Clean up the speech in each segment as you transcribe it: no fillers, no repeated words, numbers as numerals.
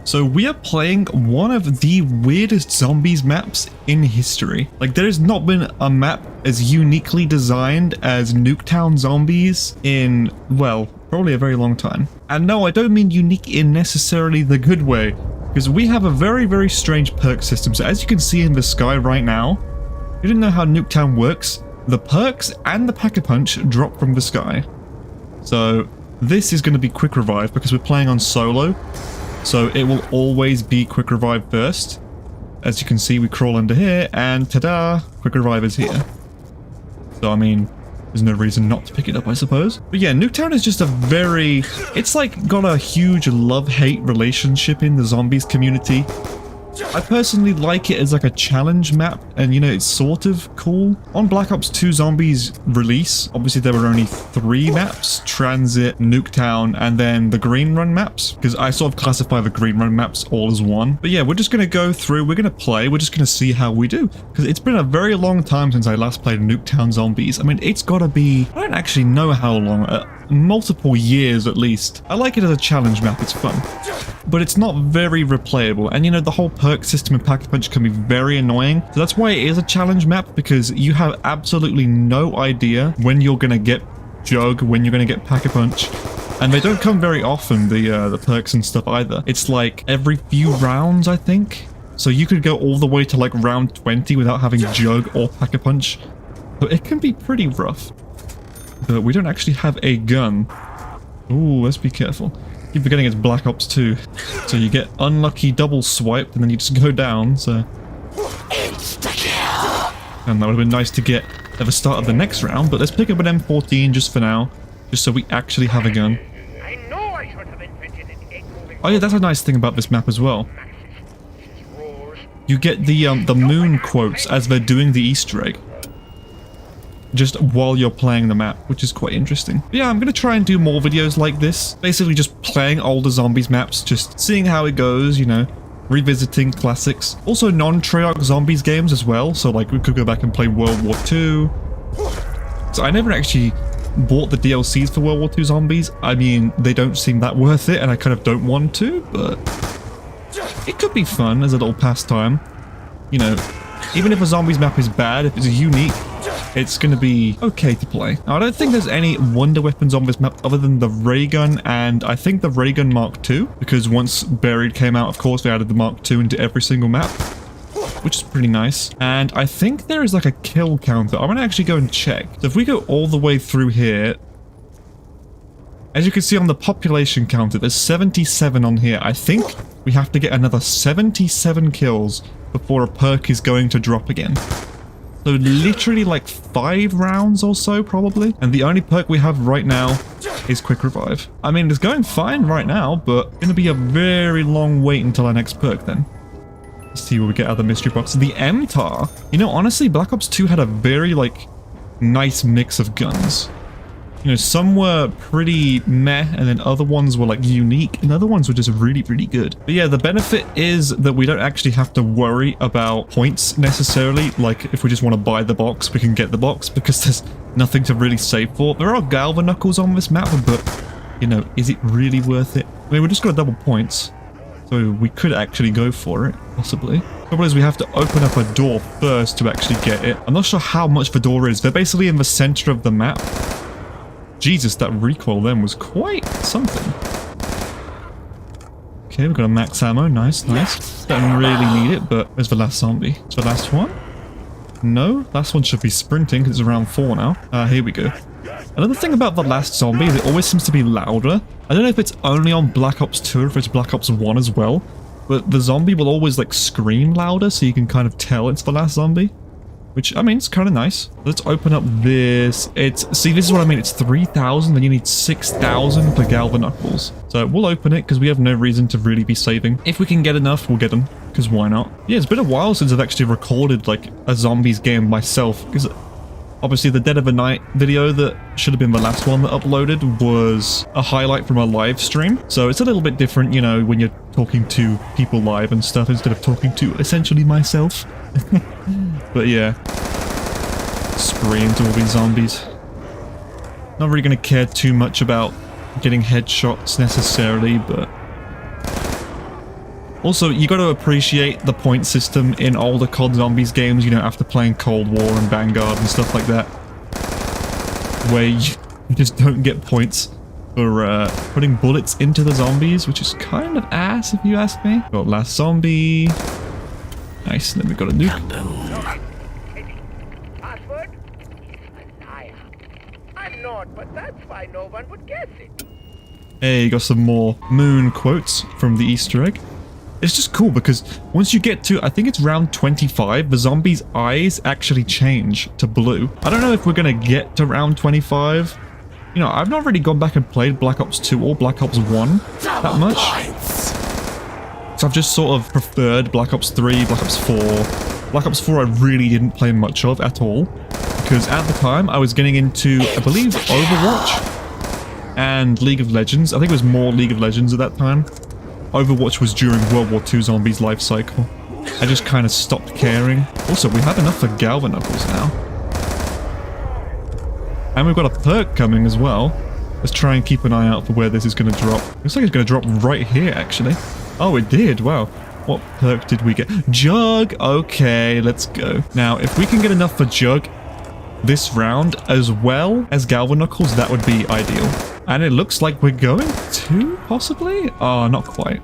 So we are playing one of the weirdest zombies maps in history. Like, there has not been a map as uniquely designed as Nuketown Zombies in, well, probably a very long time. And no, I don't mean unique in necessarily the good way, because we have a very, very strange perk system. So as you can see in the sky right now, if you didn't know how Nuketown works, the perks and the Pack-a-Punch drop from the sky. So this is going to be quick revive because we're playing on solo. So it will always be quick revive first. As you can see, we crawl under here and ta-da, quick revive is here. So I mean, there's no reason not to pick it up, I suppose. But yeah, Nuketown is just a very... It's like got a huge love-hate relationship in the zombies community. I personally like it as like a challenge map, and you know, it's sort of cool. On Black Ops 2 Zombies release, obviously there were only 3 maps, Transit, Nuketown, and then the Green Run maps, because I sort of classify the Green Run maps all as one. But yeah, we're just going to go through, we're going to play, we're just going to see how we do, because it's been a very long time since I last played Nuketown Zombies. I mean, it's got to be, I don't actually know how long, multiple years at least. I like it as a challenge map, it's fun. But it's not very replayable, and you know, the whole perk system in Pack-a-Punch can be very annoying. So that's why it is a challenge map, because you have absolutely no idea when you're gonna get Jug, when you're gonna get Pack-a-Punch. And they don't come very often, the perks and stuff either. It's like every few rounds, I think. So you could go all the way to like round 20 without having Jug or Pack-a-Punch. So it can be pretty rough. But we don't actually have a gun. Ooh, let's be careful. Keep forgetting it's Black Ops 2. So you get unlucky double swiped and then you just go down, so... Insta-kill! And that would have been nice to get at the start of the next round, but let's pick up an M14 just for now, just so we actually have a gun. Oh yeah, that's a nice thing about this map as well. You get the moon quotes as they're doing the Easter egg. Just while you're playing the map, which is quite interesting. But yeah, I'm going to try and do more videos like this. Basically just playing older zombies maps, just seeing how it goes, you know, revisiting classics. Also non-Treyarch zombies games as well, so like we could go back and play World War II. So I never actually bought the DLCs for World War II zombies. I mean, they don't seem that worth it, and I kind of don't want to, but it could be fun as a little pastime. You know, even if a zombies map is bad, if it's unique, it's going to be okay to play. Now, I don't think there's any wonder weapons on this map other than the ray gun and I think the ray gun Mark II, because once Buried came out, of course, they added the Mark II into every single map, which is pretty nice. And I think there is like a kill counter. I'm going to actually go and check. So if we go all the way through here, as you can see on the population counter, there's 77 on here. I think we have to get another 77 kills before a perk is going to drop again. So literally like 5 rounds or so probably. And the only perk we have right now is quick revive. I mean, it's going fine right now, but it's going to be a very long wait until our next perk then. Let's see what we get out of the mystery box. The MTAR. You know, honestly, Black Ops 2 had a very like nice mix of guns. You know, some were pretty meh, and then other ones were like unique, and other ones were just really, really good. But yeah, the benefit is that we don't actually have to worry about points necessarily. Like, if we just want to buy the box, we can get the box, because there's nothing to really save for. There are Galva Knuckles on this map, but, you know, is it really worth it? I mean, we just got double points, so we could actually go for it, possibly. The trouble is we have to open up a door first to actually get it. I'm not sure how much the door is. They're basically in the center of the map. Jesus, that recoil then was quite something. Okay, we've got a max ammo. Nice, nice. Don't really need it, but where's the last zombie? Is the last one? No, last one should be sprinting because it's around 4 now. Here we go. Another thing about the last zombie is it always seems to be louder. I don't know if it's only on Black Ops 2 or if it's Black Ops 1 as well, but the zombie will always like scream louder so you can kind of tell it's the last zombie. Which, I mean, it's kind of nice. Let's open up this. See, this is what I mean. It's 3,000, then you need 6,000 for Galva Knuckles. So we'll open it because we have no reason to really be saving. If we can get enough, we'll get them, because why not? Yeah, it's been a while since I've actually recorded like a zombies game myself, because obviously the Dead of the Night video that should have been the last one that uploaded was a highlight from a live stream. So it's a little bit different, you know, when you're talking to people live and stuff instead of talking to essentially myself. But yeah, spree into all these zombies. Not really going to care too much about getting headshots necessarily, but Also, you got to appreciate the point system in older COD Zombies games, you know, after playing Cold War and Vanguard and stuff like that, where you just don't get points for putting bullets into the zombies, which is kind of ass if you ask me. Got last zombie. Nice, and then we got a nuke. Password? A liar. I'm not, but that's why no one would guess it. Hey, got some more moon quotes from the Easter egg. It's just cool because once you get to, I think it's round 25, the zombies' eyes actually change to blue. I don't know if we're going to get to round 25. You know, I've not really gone back and played Black Ops 2 or Black Ops 1 that much. So I've just sort of preferred Black Ops 3, Black Ops 4. Black Ops 4 I really didn't play much of at all. Because at the time I was getting into, I believe, Overwatch and League of Legends. I think it was more League of Legends at that time. Overwatch was during World War II Zombies life cycle. I just kind of stopped caring. Also, we have enough for Galvanuckles now. And we've got a perk coming as well. Let's try and keep an eye out for where this is going to drop. Looks like it's going to drop right here, actually. Oh, it did. Wow. What perk did we get? Jug! Okay, let's go. Now, if we can get enough for Jug this round, as well as Galvanuckles, that would be ideal. And it looks like we're going to, possibly? Oh, not quite.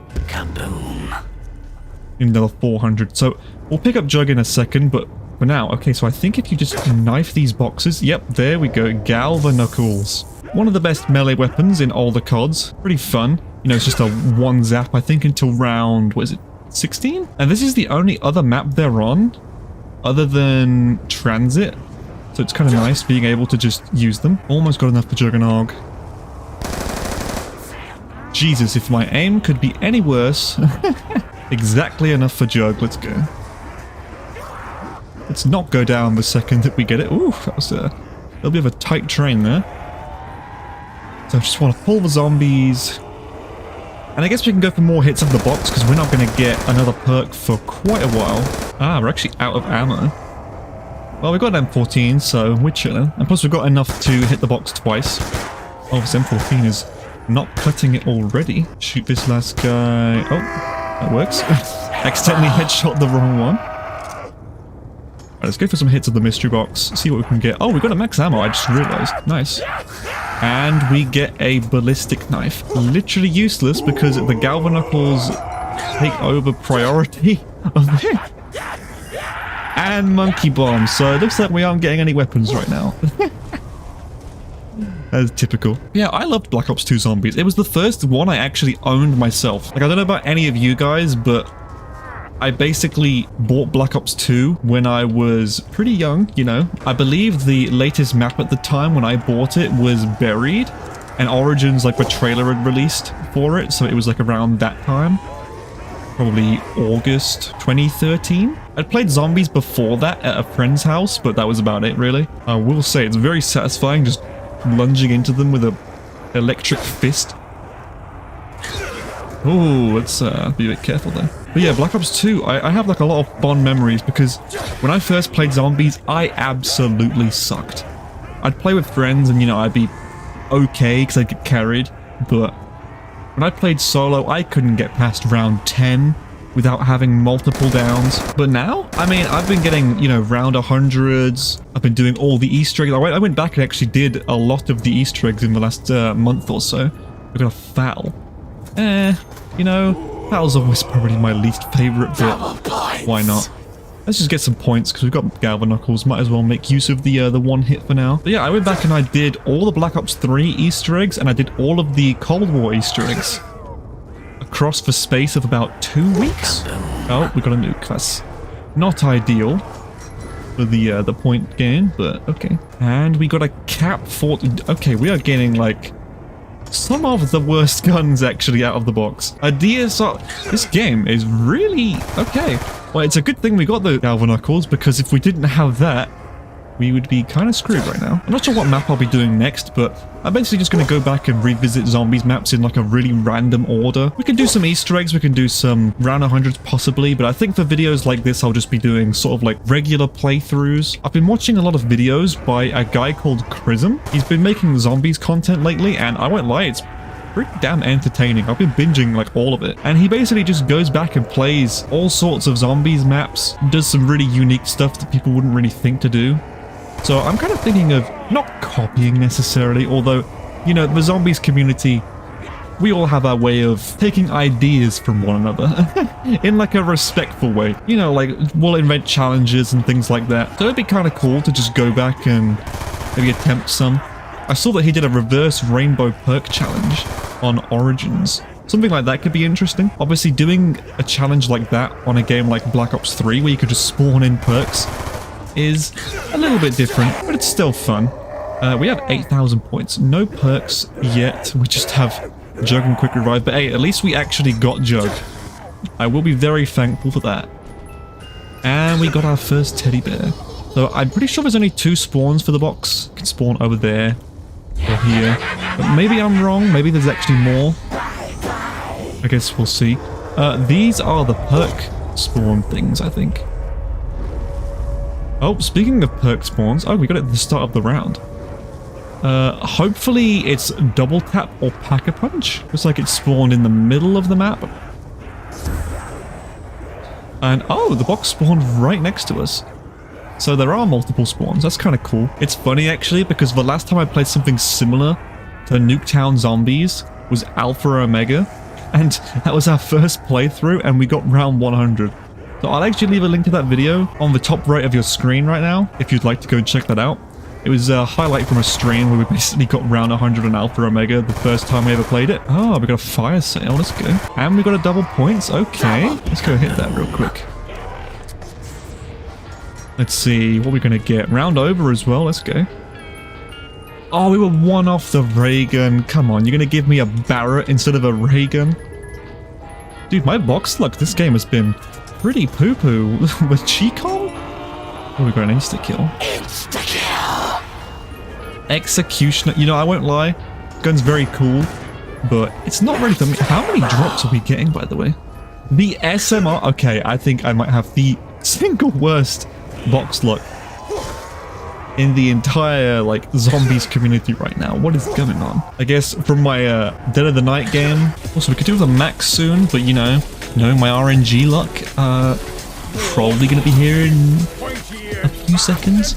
Another 400. So, we'll pick up Jug in a second, but for now, okay, so I think if you just knife these boxes, yep, there we go, Galvanuckles. One of the best melee weapons in older CODs. Pretty fun. You know, it's just a one zap, I think, until round, what is it, 16? And this is the only other map they're on, other than Transit. So it's kind of nice being able to just use them. Almost got enough for Juggernog. Jesus, if my aim could be any worse. Exactly enough for Jug, let's go. Let's not go down the second that we get it. Ooh, that was a little bit of a tight train there. So I just want to pull the zombies. And I guess we can go for more hits of the box because we're not going to get another perk for quite a while. Ah, we're actually out of ammo. Well, we've got an M14, so we're chilling. And plus we've got enough to hit the box twice. Oh, this M14 is not cutting it already. Shoot this last guy. Oh, that works. Accidentally headshot the wrong one. Alright, let's go for some hits of the mystery box. See what we can get. Oh, we got a max ammo, I just realized. Nice. And we get a ballistic knife. Literally useless because the Galvanuckles take over priority of it. And monkey bomb. So it looks like we aren't getting any weapons right now. That's typical. Yeah, I loved Black Ops 2 Zombies. It was the first one I actually owned myself. Like, I don't know about any of you guys, but I basically bought Black Ops 2 when I was pretty young, you know. I believe the latest map at the time when I bought it was Buried, and Origins, like, the trailer had released for it, so it was like around that time. Probably August 2013. I'd played Zombies before that at a friend's house, but that was about it, really. I will say, it's very satisfying just lunging into them with a electric fist. Oh, let's be a bit careful there. But yeah, Black Ops 2, I have like a lot of fond memories because when I first played Zombies, I absolutely sucked. I'd play with friends and, you know, I'd be okay because I'd get carried, but when I played solo, I couldn't get past round 10 without having multiple downs. But now, I mean, I've been getting, you know, round 100s. I've been doing all the Easter eggs. I went back and actually did a lot of the Easter eggs in the last month or so. We've got a foul. You know, foul's always probably my least favorite, but why not? Let's just get some points because we've got Galvanuckles. Might as well make use of the one hit for now. But yeah, I went back and I did all the Black Ops 3 Easter eggs and I did all of the Cold War Easter eggs across the space of about 2 weeks. Oh, we got a nuke. That's not ideal for the point gain, but okay. And we got a cap 40. Okay, we are getting like some of the worst guns actually out of the box. A DSR. This game is really okay. Well, it's a good thing we got the Galvanuckles because if we didn't have that, we would be kind of screwed right now. I'm not sure what map I'll be doing next, but I'm basically just going to go back and revisit Zombies maps in like a really random order. We can do some Easter eggs, we can do some round 100s possibly, but I think for videos like this, I'll just be doing sort of like regular playthroughs. I've been watching a lot of videos by a guy called Chrism. He's been making Zombies content lately, and I won't lie, it's pretty damn entertaining. I've been binging like all of it. And he basically just goes back and plays all sorts of zombies maps, does some really unique stuff that people wouldn't really think to do. So I'm kind of thinking of not copying necessarily, although, you know, the zombies community, we all have our way of taking ideas from one another in like a respectful way. You know, like we'll invent challenges and things like that. So it'd be kind of cool to just go back and maybe attempt some. I saw that he did a reverse rainbow perk challenge on Origins. Something like that could be interesting. Obviously doing a challenge like that on a game like Black Ops 3 where you could just spawn in perks is a little bit different, but it's still fun. We have 8,000 points. No perks yet. We just have Jug and Quick Revive, but hey, at least we actually got Jug. I will be very thankful for that. And we got our first teddy bear. So I'm pretty sure there's only 2 spawns for the box. You can spawn over there or here. But maybe I'm wrong. Maybe there's actually more. I guess we'll see. These are the perk spawn things, I think. Oh, speaking of perk spawns, oh, we got it at the start of the round. Hopefully it's double tap or pack-a-punch. Looks like it's spawned in the middle of the map. And oh, the box spawned right next to us. So there are multiple spawns. That's kind of cool. It's funny actually because the last time I played something similar to Nuketown Zombies was Alpha Omega, and that was our first playthrough and we got round 100. So I'll actually leave a link to that video on the top right of your screen right now, if you'd like to go and check that out. It was a highlight from a stream where we basically got round 100 on Alpha Omega the first time we ever played it. Oh, we got a fire sale, let's go. And we got a double points, okay. Let's go hit that real quick. Let's see what we're gonna get. Round over as well, let's go. Oh, we were 1 off the ray gun. Come on, you're gonna give me a Barrett instead of a ray gun? Dude, my box luck this game has been pretty poo-poo. With Chicom? Oh, we got an insta-kill. Insta-kill! Executioner. You know, I won't lie. Gun's very cool, but it's not really for me. How many drops are we getting, by the way? The SMR. Okay, I think I might have the single worst box luck in the entire, like, zombies community right now. What is going on? I guess from my Dead of the Night game. Also, we could do the max soon, but you know, knowing my RNG luck, probably gonna be here in a few seconds.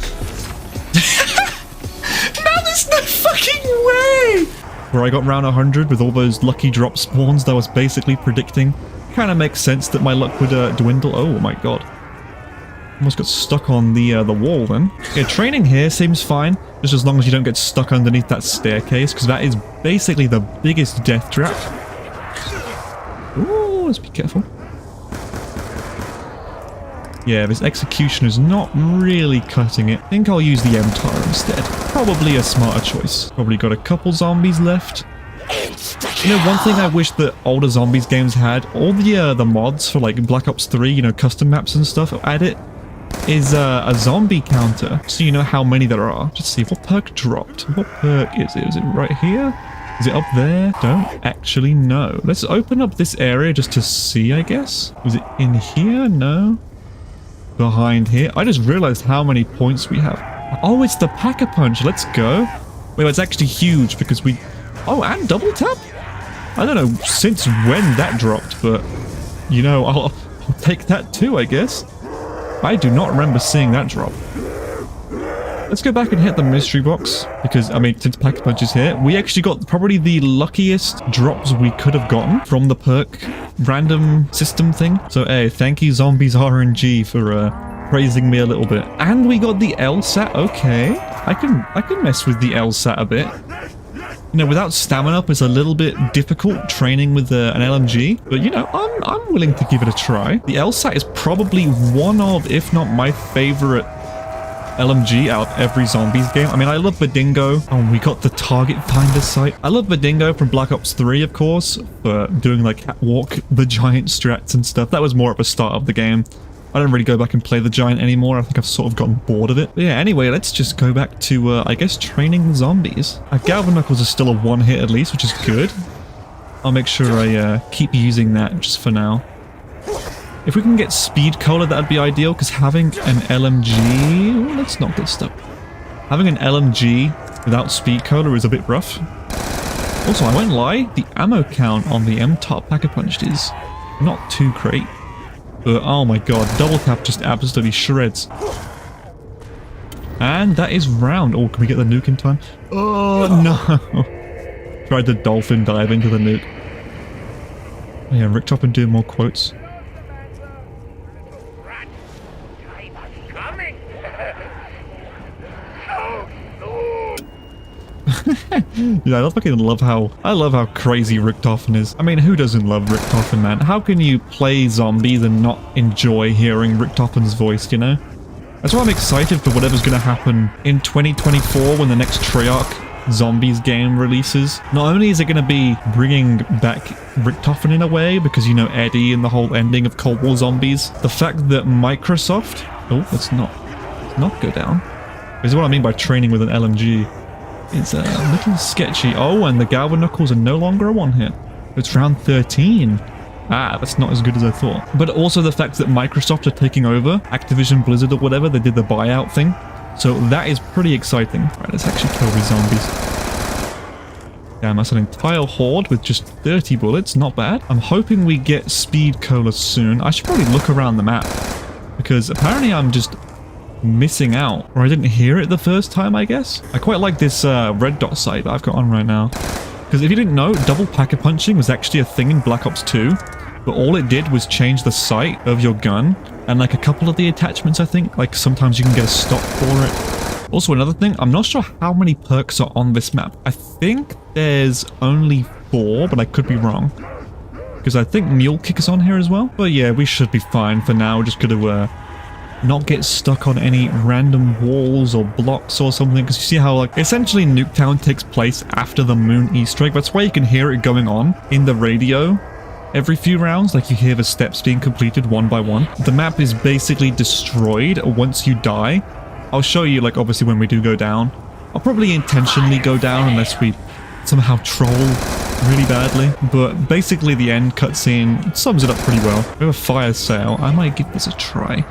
No, there's no fucking way! Where I got round 100 with all those lucky drop spawns that I was basically predicting. Kind of makes sense that my luck would dwindle. Oh my god. Almost got stuck on the wall then. Okay, training here seems fine, just as long as you don't get stuck underneath that staircase, because that is basically the biggest death trap. Ooh, let's be careful. Yeah, this execution is not really cutting it. I think I'll use the MTAR instead. Probably a smarter choice. Probably got a couple zombies left. You know, one thing I wish that older zombies games had, all the mods for like Black Ops 3, you know, custom maps and stuff at it, is a zombie counter, so you know how many there are. Let's see, what perk dropped? What perk is it? Is it right here? Is it up there? Don't actually know. Let's open up this area just to see, I guess. Was it in here? No. Behind here? I just realized how many points we have. Oh, it's the Pack-a-Punch. Let's go. Wait, it's actually huge because we... Oh, and double tap? I don't know since when that dropped, but, you know, I'll take that too, I guess. I do not remember seeing that drop. Let's go back and hit the mystery box, because, I mean, since Pack-a-Punch is here, we actually got probably the luckiest drops we could have gotten from the perk random system thing. So, hey, thank you Zombies RNG for praising me a little bit. And we got the LSAT, okay. I can mess with the LSAT a bit. You know, without stamina up, it's a little bit difficult training with an LMG, but you know, I'm willing to give it a try. The LSAT is probably one of, if not my favorite LMG out of every zombies game. I mean, I love Badingo. Oh, we got the target finder sight. I love Badingo from Black Ops 3, of course, for doing like walk the giant strats and stuff. That was more of a start of the game. I don't really go back and play the giant anymore. I think I've sort of gotten bored of it. But yeah, anyway, let's just go back to, I guess, training the zombies. Galvan Knuckles is still a one hit at least, which is good. I'll make sure I keep using that just for now. If we can get speed cola, that'd be ideal, because having an LMG... Ooh, let's not get stuck. Having an LMG without speed cola is a bit rough. Also, I won't lie, the ammo count on the M-Top Pack-a-Punched is not too great. But oh my god, double tap just absolutely shreds. And that is round. Oh, can we get the nuke in time? Oh no! Tried to dolphin dive into the nuke. Oh, yeah, Rick Toppin doing more quotes. Yeah, I love how crazy Richtofen is. I mean, who doesn't love Richtofen, man? How can you play zombies and not enjoy hearing Richtofen's voice, you know? That's why I'm excited for whatever's gonna happen in 2024 when the next Treyarch Zombies game releases. Not only is it gonna be bringing back Richtofen in a way, because you know Eddie and the whole ending of Cold War Zombies, the fact that Microsoft... Oh, let's not go down. This is what I mean by training with an LMG. It's a little sketchy. Oh, and the Galva Knuckles are no longer a one-hit. It's round 13. Ah, that's not as good as I thought. But also the fact that Microsoft are taking over Activision Blizzard or whatever, they did the buyout thing. So that is pretty exciting. Right, let's actually kill these zombies. Damn, that's an entire horde with just 30 bullets. Not bad. I'm hoping we get Speed Cola soon. I should probably look around the map, because apparently I'm just missing out, or I didn't hear it the first time, I guess. I quite like this red dot sight that I've got on right now, because if you didn't know, double pack-a-punching was actually a thing in Black Ops 2, but all it did was change the sight of your gun and like a couple of the attachments, I think. Like sometimes you can get a stock for it. Also, another thing, I'm not sure how many perks are on this map. I think there's only 4, but I could be wrong, because I think Mule Kick is on here as well. But yeah, we should be fine for now. We're just gonna not get stuck on any random walls or blocks or something, because you see how like essentially Nuketown takes place after the moon Easter egg. That's why you can hear it going on in the radio every few rounds, like you hear the steps being completed one by one. The map is basically destroyed once you die. I'll show you, like, obviously when we do go down. I'll probably intentionally go down unless we somehow troll really badly, but basically the end cutscene sums it up pretty well. We have a fire sale. I might give this a try.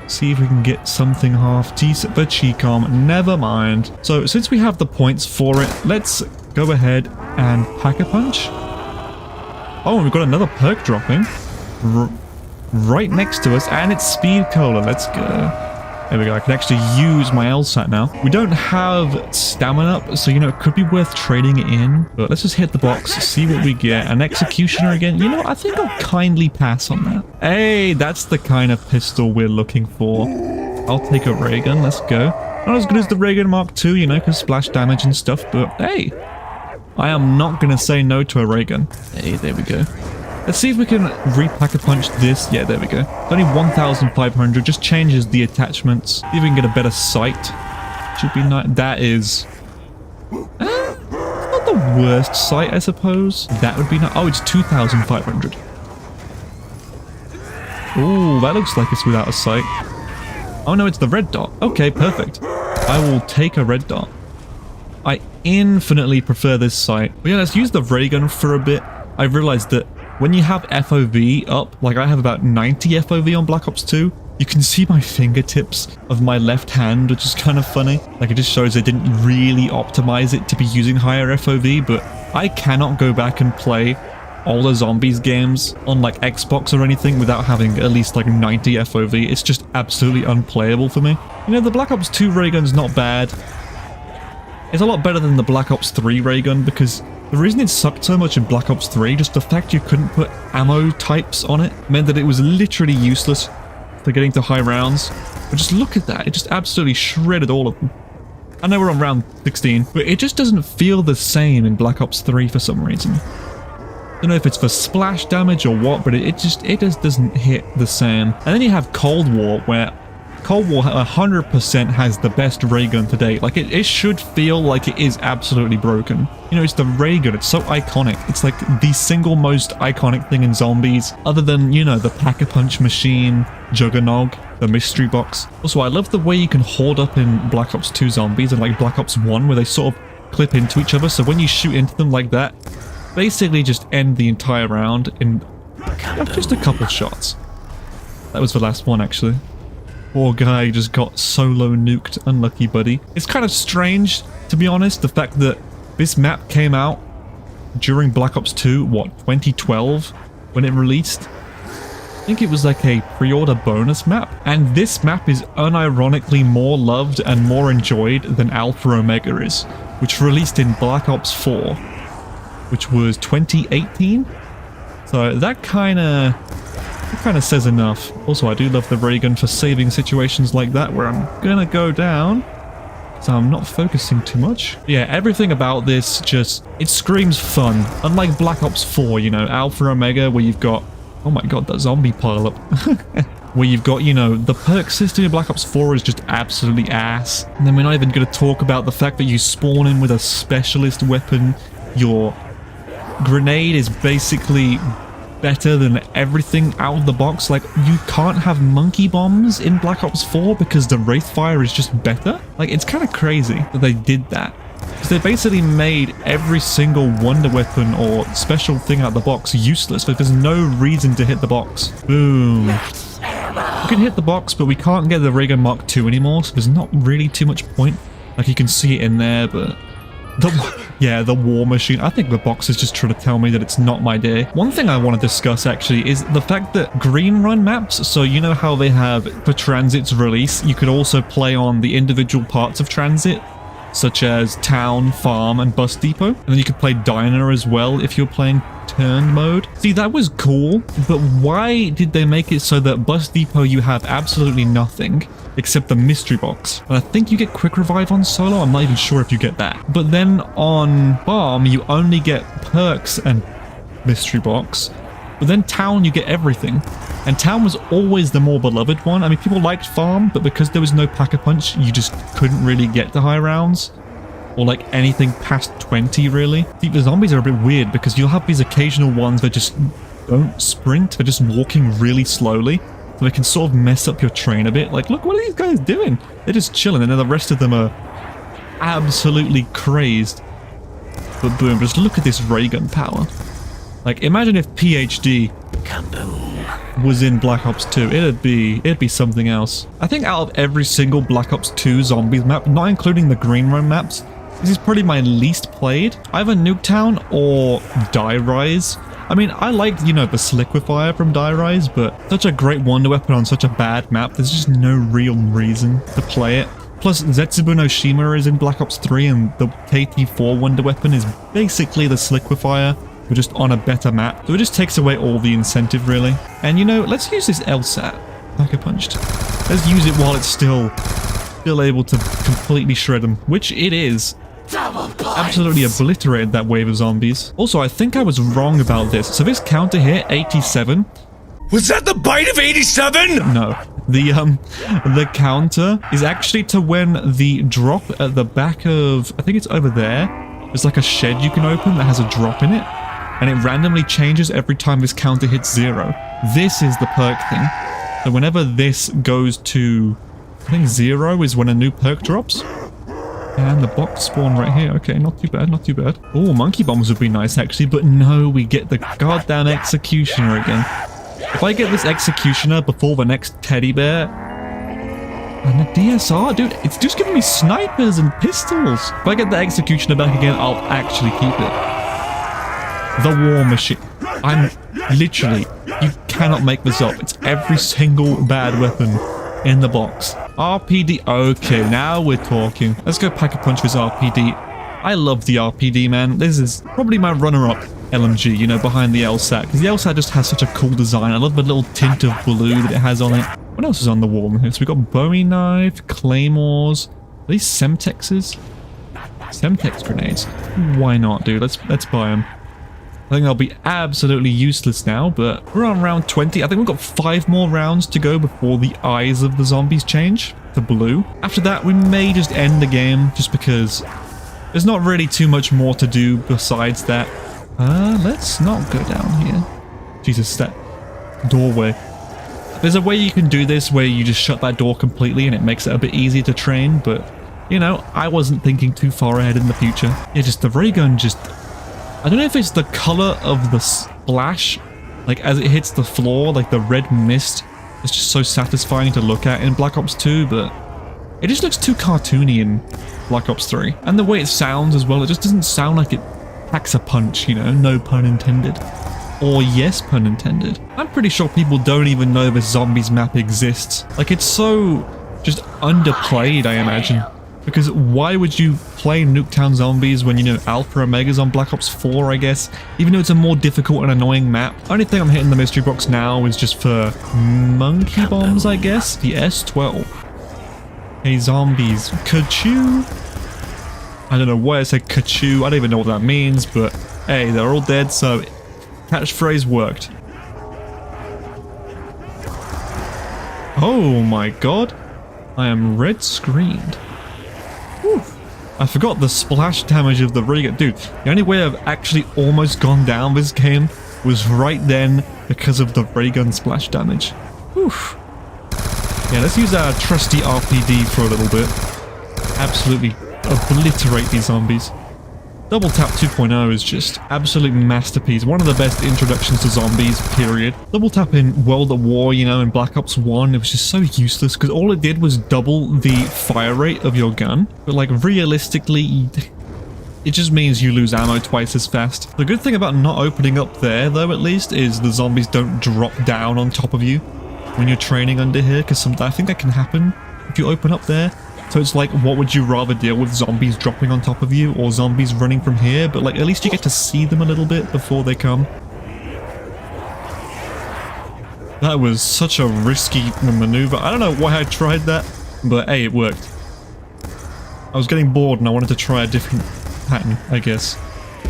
See if we can get something half decent for Chicom. Never mind. So since we have the points for it, let's go ahead and pack-a-punch. Oh, and we've got another perk dropping right next to us, and it's Speed Cola. Let's go. There we go. I can actually use my LSAT now. We don't have stamina up, so, you know, it could be worth trading it in. But let's just hit the box, see what we get. An Executioner again. You know what? I think I'll kindly pass on that. Hey, that's the kind of pistol we're looking for. I'll take a ray gun. Let's go. Not as good as the ray gun Mark II, you know, because splash damage and stuff. But hey, I am not going to say no to a ray gun. Hey, there we go. Let's see if we can repack-a-punch this. Yeah, there we go. It's only 1,500. Just changes the attachments. See if we can get a better sight. Should be nice. That is... not the worst sight, I suppose. That would be nice. Oh, it's 2,500. Ooh, that looks like it's without a sight. Oh, no, it's the red dot. Okay, perfect. I will take a red dot. I infinitely prefer this sight. But yeah, let's use the ray gun for a bit. I realized that when you have FOV up, like I have about 90 FOV on Black Ops 2, you can see my fingertips of my left hand, which is kind of funny. Like, it just shows they didn't really optimize it to be using higher FOV, but I cannot go back and play all the Zombies games on like Xbox or anything without having at least like 90 FOV. It's just absolutely unplayable for me. You know, the Black Ops 2 ray gun's not bad. It's a lot better than the Black Ops 3 ray gun, because the reason it sucked so much in Black Ops 3, just the fact you couldn't put ammo types on it, meant that it was literally useless for getting to high rounds. But just look at that, it just absolutely shredded all of them. I know we're on round 16, but it just doesn't feel the same in Black Ops 3 for some reason. I don't know if it's for splash damage or what, but it just doesn't hit the same. And then you have Cold War, where Cold War 100% has the best ray gun to date. Like, it should feel like it is absolutely broken. You know, it's the ray gun. It's so iconic. It's like the single most iconic thing in Zombies, other than, you know, the pack-a-punch machine, Juggernog, the mystery box. Also, I love the way you can hoard up in Black Ops 2 Zombies and like Black Ops 1, where they sort of clip into each other. So when you shoot into them like that, basically just end the entire round in just a couple shots. That was the last one, actually. Poor guy just got solo nuked. Unlucky buddy. It's kind of strange, to be honest, the fact that This map came out during Black Ops 2, what, 2012 when it released? I think it was like a pre-order bonus map, and this map is unironically more loved and more enjoyed than Alpha Omega is, which released in Black Ops 4, which was 2018. So that kind of says enough. Also, I do love the ray gun for saving situations like that where I'm gonna go down, so I'm not focusing too much. Yeah, everything about this just, it screams fun. Unlike Black Ops 4, you know, Alpha Omega, where you've got, oh my god, that zombie pileup. Where you've got, you know, the perk system in Black Ops 4 is just absolutely ass. And then we're not even going to talk about the fact that you spawn in with a specialist weapon. Your grenade is basically better than everything out of the box. Like, you can't have monkey bombs in Black Ops 4 because the Wraithfire is just better. Like, it's kind of crazy that they did that. Because they basically made every single wonder weapon or special thing out of the box useless, but there's no reason to hit the box. Boom. We can hit the box, but we can't get the ray gun Mark II anymore, so there's not really too much point. Like, you can see it in there, but... the war machine. I think the box is just trying to tell me that it's not my day. One thing I want to discuss, actually, is the fact that green run maps, so you know how they have, for Transit's release, you could also play on the individual parts of Transit, such as town, farm, and bus depot. And then you could play diner as well if you're playing turn mode. See, that was cool, but why did they make it so that bus depot you have absolutely nothing except the mystery box? And I think you get quick revive on solo. I'm not even sure if you get that. But then on farm, you only get perks and mystery box. But then town, you get everything. And town was always the more beloved one. I mean, people liked farm, but because there was no pack-a-punch, you just couldn't really get to high rounds. Or like anything past 20, really. See, the zombies are a bit weird because you'll have these occasional ones that just don't sprint. They're just walking really slowly. So they can sort of mess up your train a bit. Like, look, what are these guys doing? They're just chilling, and then the rest of them are absolutely crazed. But boom, just look at this ray gun power. Like, imagine if PhD was in Black Ops 2. It'd be something else. I think out of every single Black Ops 2 zombies map, not including the green run maps, this is probably my least played. Either Nuketown or Die Rise. I mean, I liked, you know, the Sliquifier from Die Rise, but such a great wonder weapon on such a bad map, there's just no real reason to play it. Plus, Zetsubu no Shima is in Black Ops 3, and the KT-4 wonder weapon is basically the Sliquifier, but just on a better map. So it just takes away all the incentive, really. And, you know, let's use this LSAT. Pack-a-punched. Let's use it while it's still able to completely shred them, which it is. Absolutely obliterated that wave of zombies. Also, I think I was wrong about this. So this counter here, 87. Was that the bite of 87? No. The counter is actually to when the drop at the back of, I think it's over there, there's like a shed you can open that has a drop in it, and it randomly changes every time this counter hits 0. This is the perk thing. So whenever this goes to, I think 0 is when a new perk drops. And the box spawn right here. Okay, not too bad, not too bad. Oh, monkey bombs would be nice actually, but no, we get the goddamn executioner again. If I get this executioner before the next teddy bear, and the DSR, dude, it's just giving me snipers and pistols. If I get the executioner back again, I'll actually keep it. The war machine. I'm literally, you cannot make this up. It's every single bad weapon in the box. RPD, okay, now we're talking. Let's go pack a punch with RPD. I love the RPD, man. This is probably my runner-up LMG, you know, behind the LSAT. Because the LSAT just has such a cool design. I love the little tint of blue that it has on it. What else is on the wall here? So we got Bowie knife, claymores. Are these Semtexes? Semtex grenades. Why not, dude? Let's buy them. I think they'll be absolutely useless now, but we're on round 20. I think we've got 5 more rounds to go before the eyes of the zombies change to blue. After that, we may just end the game, just because there's not really too much more to do besides that. Let's not go down here. Jesus, that doorway. There's a way you can do this where you just shut that door completely and it makes it a bit easier to train, but, you know, I wasn't thinking too far ahead in the future. Yeah, just the ray gun just... I don't know if it's the color of the splash, like as it hits the floor, like the red mist. It's just so satisfying to look at in Black Ops 2, but It just looks too cartoony in Black Ops 3. And the way it sounds as well, it just doesn't sound like it packs a punch, you know, no pun intended. Or yes pun intended. I'm pretty sure people don't even know this zombies map exists. Like, it's so just underplayed, I imagine. Because why would you play Nuketown Zombies when, you know, Alpha Omega's on Black Ops 4, I guess? Even though it's a more difficult and annoying map. Only thing I'm hitting the mystery box now is just for monkey bombs, I guess? The S12. Hey, zombies. Ka-choo! I don't know why I said ka-choo. I don't even know what that means, but hey, they're all dead, so catchphrase worked. Oh my god. I am red screened. Whew. I forgot the splash damage of the ray gun. Dude, the only way I've actually almost gone down this game was right then because of the ray gun splash damage. Whew. Yeah, let's use our trusty RPD for a little bit. Absolutely obliterate these zombies. Double Tap 2.0 is just absolute masterpiece. One of the best introductions to zombies, period. Double Tap in World at War, you know, in Black Ops 1, it was just so useless because all it did was double the fire rate of your gun. But like realistically, it just means you lose ammo twice as fast. The good thing about not opening up there, though, at least, is the zombies don't drop down on top of you when you're training under here, because I think that can happen if you open up there. So it's like, what would you rather deal with, zombies dropping on top of you or zombies running from here? But like, at least you get to see them a little bit before they come. That was such a risky maneuver. I don't know why I tried that, but hey, it worked. I was getting bored and I wanted to try a different pattern, I guess.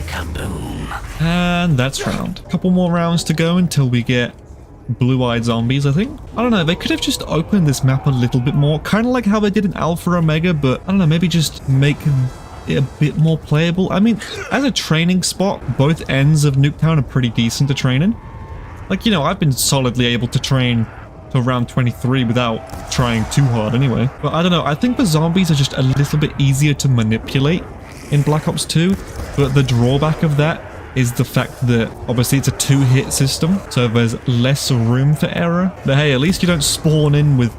Kaboom. And that's round. A couple more rounds to go until we get blue-eyed zombies, I think. I don't know, they could have just opened this map a little bit more, kind of like how they did in Alpha Omega, but I don't know, maybe just make it a bit more playable. I mean, as a training spot, both ends of Nuketown are pretty decent to train in. Like, you know, I've been solidly able to train to around 23 without trying too hard anyway. But I don't know, I think the zombies are just a little bit easier to manipulate in Black Ops 2, but the drawback of that is the fact that obviously it's a 2-hit system, so there's less room for error. But hey, at least you don't spawn in with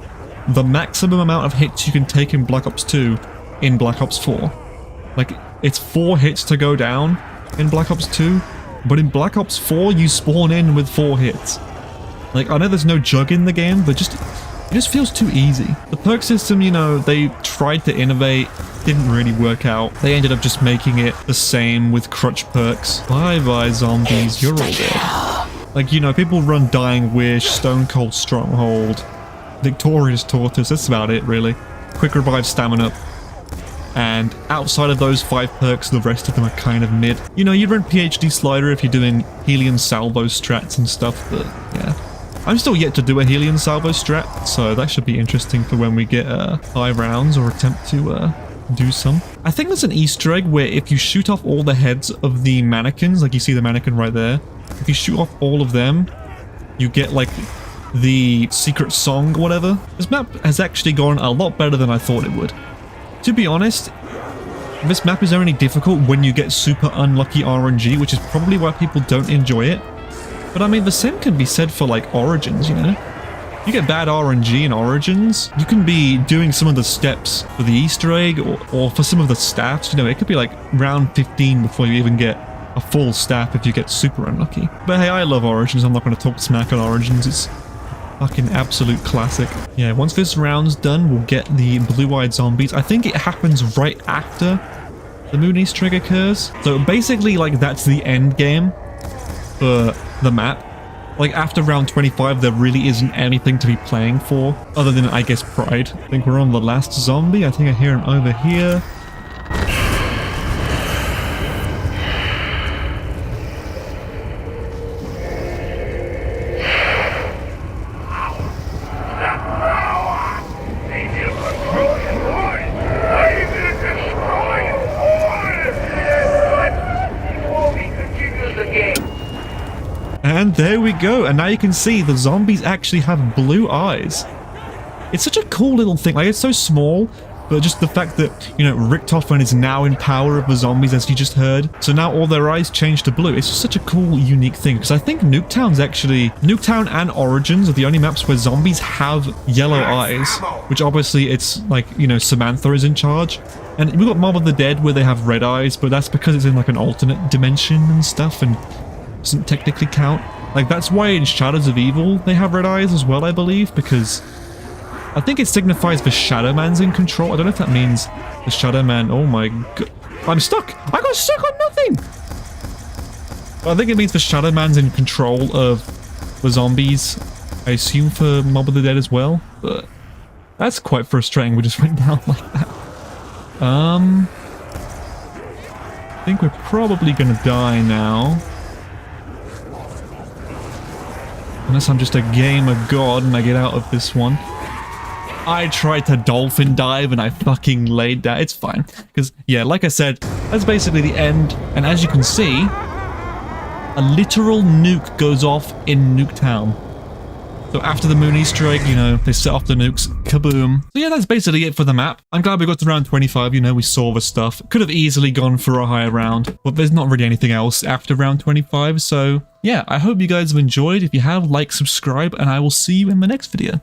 the maximum amount of hits you can take in Black Ops 2 in Black Ops 4. Like, it's 4 hits to go down in Black Ops 2, but in Black Ops 4 you spawn in with 4 hits. Like, I know there's no jug in the game, but it just feels too easy. The perk system, you know, they tried to innovate, didn't really work out. They ended up just making it the same with crutch perks. Bye-bye zombies, you're all dead. Like, you know, people run Dying Wish, Stone Cold Stronghold, Victorious Tortoise, that's about it, really. Quick Revive Stamina. And outside of those 5 perks, the rest of them are kind of mid. You know, you'd run PhD Slider if you're doing Helion Salvo strats and stuff, but yeah. I'm still yet to do a Helion Salvo strat, so that should be interesting for when we get 5 rounds or attempt to do some. I think there's an Easter egg where if you shoot off all the heads of the mannequins, like you see the mannequin right there, if you shoot off all of them, you get like the secret song or whatever. This map has actually gone a lot better than I thought it would. To be honest, this map is only difficult when you get super unlucky RNG, which is probably why people don't enjoy it. But I mean, the same can be said for like Origins, you know? You get bad RNG in Origins, you can be doing some of the steps for the Easter egg or for some of the staffs, you know, it could be like round 15 before you even get a full staff if you get super unlucky. But hey, I love Origins, I'm not going to talk smack on Origins, it's fucking absolute classic. Yeah, once this round's done, we'll get the blue-eyed zombies. I think it happens right after the Moon Easter egg occurs. So basically, like, that's the end game for the map. Like, after round 25, there really isn't anything to be playing for, other than, I guess, Pride. I think we're on the last zombie. I think I hear him over here. And there we go, and now you can see the zombies actually have blue eyes. It's such a cool little thing, like it's so small, but just the fact that, you know, Richtofen is now in power of the zombies, as you just heard. So now all their eyes change to blue. It's just such a cool, unique thing, because I think Nuketown and Origins are the only maps where zombies have yellow eyes, which obviously it's like, you know, Samantha is in charge. And we've got Mob of the Dead where they have red eyes, but that's because it's in like an alternate dimension and stuff and doesn't technically count. Like, that's why in Shadows of Evil they have red eyes as well, I believe, because I think it signifies the Shadow Man's in control. I don't know if that means the Shadow Man. Oh my god. I'm stuck! I got stuck on nothing! I think it means the Shadow Man's in control of the zombies. I assume for Mob of the Dead as well, but that's quite frustrating. We just went down like that. I think we're probably gonna die now. Unless I'm just a gamer god and I get out of this one. I tried to dolphin dive and I fucking laid down. It's fine. Because, yeah, like I said, that's basically the end. And as you can see, a literal nuke goes off in Nuketown. So after the moon Easter egg, you know, they set off the nukes, kaboom. So yeah, that's basically it for the map. I'm glad we got to round 25, you know, we saw the stuff. Could have easily gone for a higher round, but there's not really anything else after round 25, so yeah, I hope you guys have enjoyed. If you have, like, subscribe, and I will see you in the next video.